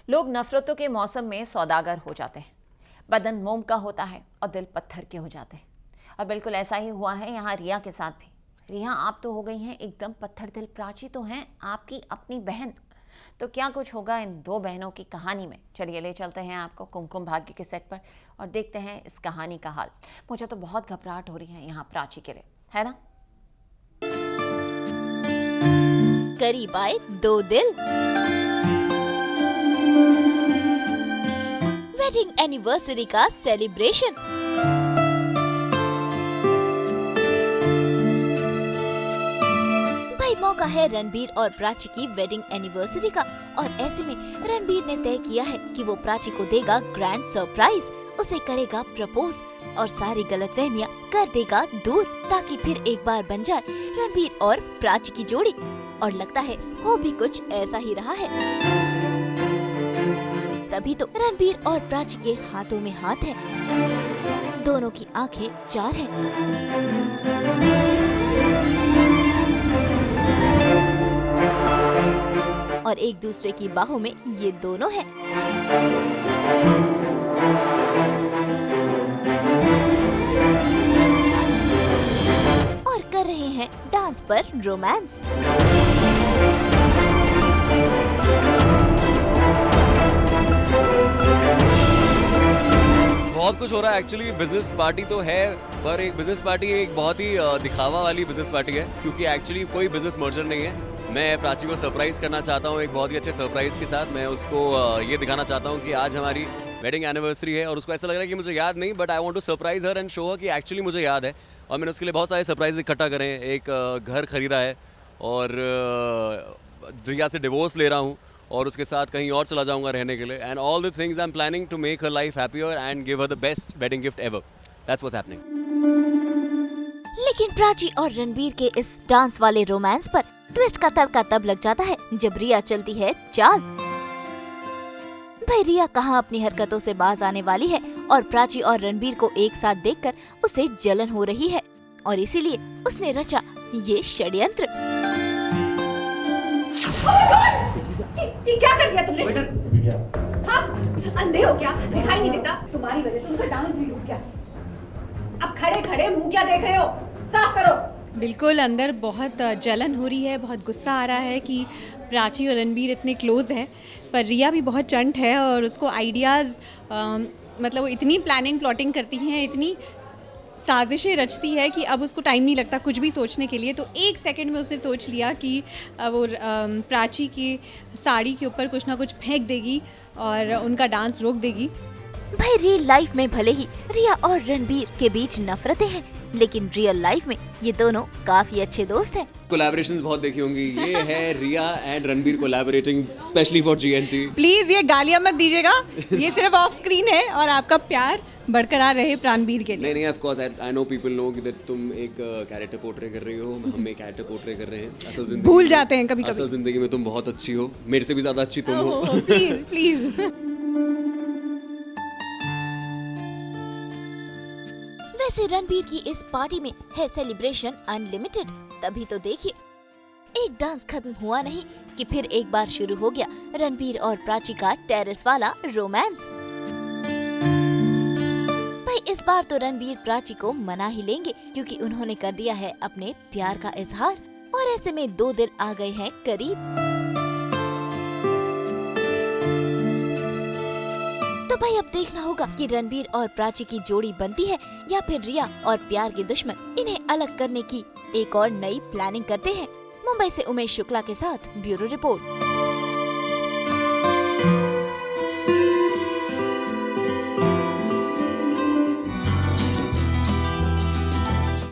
लोग नफरतों के मौसम में सौदागर हो जाते हैं। बदन मोम का होता है और दिल पत्थर के हो जाते हैं। और बिल्कुल ऐसा ही हुआ है यहाँ रिया के साथ भी। रिया आप तो हो गई हैं एकदम पत्थर दिल, प्राची तो हैं आपकी अपनी बहन। तो क्या कुछ होगा इन दो बहनों की कहानी में? चलिए ले चलते हैं आपको कुमकुम भाग्य के सेट पर और देखते हैं इस कहानी का हाल। मुझे तो बहुत घबराहट हो रही है यहाँ प्राची के लिए, है ना? करीब आए दो दिल। वेडिंग एनिवर्सरी का सेलिब्रेशन। भाई मौका है रणबीर और प्राची की वेडिंग एनिवर्सरी का, और ऐसे में रणबीर ने तय किया है कि वो प्राची को देगा ग्रैंड सरप्राइज, उसे करेगा प्रपोज और सारी गलतफहमियां कर देगा दूर, ताकि फिर एक बार बन जाए रणबीर और प्राची की जोड़ी। और लगता है हो भी कुछ ऐसा ही रहा है। तभी तो रणबीर और प्राची के हाथों में हाथ है, दोनों की आंखें चार हैं। और एक दूसरे की बाहों में ये दोनों हैं। और कर रहे हैं डांस पर रोमांस। बहुत कुछ हो रहा है एक्चुअली। बिजनेस पार्टी तो है, पर एक बिजनेस पार्टी एक बहुत ही दिखावा वाली बिजनेस पार्टी है, क्योंकि एक्चुअली कोई बिजनेस मर्जर नहीं है। मैं प्राची को सरप्राइज करना चाहता हूँ एक बहुत ही अच्छे सरप्राइज के साथ। मैं उसको ये दिखाना चाहता हूँ कि आज हमारी वेडिंग एनिवर्सरी है और उसको ऐसा लग रहा है कि मुझे याद नहीं, but I want to surprise her and show her कि एक्चुअली मुझे याद है। और मैंने उसके लिए बहुत सारे सरप्राइज इकट्ठा करे हैं। एक घर खरीदा है और रिया से डिवोर्स ले रहा हूँ और उसके साथ कहीं और चला जाऊंगा रहने के लिए। And all the things I am planning to make her life happier and give her the best wedding gift ever. That's what's happening. लेकिन प्राची और रणबीर के इस डांस वाले रोमांस पर ट्विस्ट का तड़का तब लग जाता है जब रिया चलती है चाल। भाई रिया कहाँ अपनी हरकतों से बाज आने वाली है, और प्राची और रणबीर को एक साथ देखकर उसे जलन हो रही है, और इसीलिए उसने रचा ये षड्यंत्र। ये क्या कर दिया तुमने? हाँ, अंधे हो क्या? दिखाई नहीं देता? तुम्हारी वजह से उनका डांस भी रुक गया। अब खड़े खड़े मुंह क्या देख रहे हो? साफ करो। बिल्कुल, अंदर बहुत जलन हो रही है, बहुत गुस्सा आ रहा है कि प्राची और रणबीर इतने क्लोज हैं, पर रिया भी बहुत चंट है और उसको आइडियाज़ मतलब वो इतनी प्लानिंग प्लॉटिंग करती हैं, इतनी साजिशें रचती है कि अब उसको टाइम नहीं लगता कुछ भी सोचने के लिए। तो एक सेकंड में उसने सोच लिया कि वो प्राची की साड़ी के ऊपर कुछ ना कुछ फेंक देगी और उनका डांस रोक देगी। भाई रियल लाइफ में भले ही रिया और रणबीर के बीच नफरतें हैं, लेकिन रियल लाइफ में ये दोनों काफी अच्छे दोस्त हैं। कोलैबोरेशंस बहुत देखी होंगी। ये है Riya and Ranbir collaborating specially for GNT। Please ये गालियाँ मत दीजिएगा, ये सिर्फ ऑफ स्क्रीन है और आपका प्यार बरकरार रहे प्राणवीर के लिए। नहीं, of course I know people know that तुम एक कैरेक्टर पोर्ट्रे कर रही हो, हम एक कैरेक्टर पोर्ट्रे कर रहे हैं। असल जिंदगी भूल जाते हैं कभी-कभी। असल जिंदगी में तुम बहुत अच्छी हो, मेरे से भी ज्यादा अच्छी तुम हो। Please please. वैसे रणबीर की इस पार्टी में है सेलिब्रेशन अनलिमिटेड। तभी तो देखिए, एक डांस खत्म हुआ नहीं कि फिर एक बार शुरू हो गया रणबीर और प्राची का टेरेस वाला रोमांस। भाई इस बार तो रणबीर प्राची को मना ही लेंगे, क्योंकि उन्होंने कर दिया है अपने प्यार का इजहार, और ऐसे में दो दिल आ गए हैं करीब। तो भाई अब देखना होगा कि रणबीर और प्राची की जोड़ी बनती है या फिर रिया और प्यार के दुश्मन इन्हें अलग करने की एक और नई प्लानिंग करते हैं। मुंबई से उमेश शुक्ला के साथ ब्यूरो रिपोर्ट।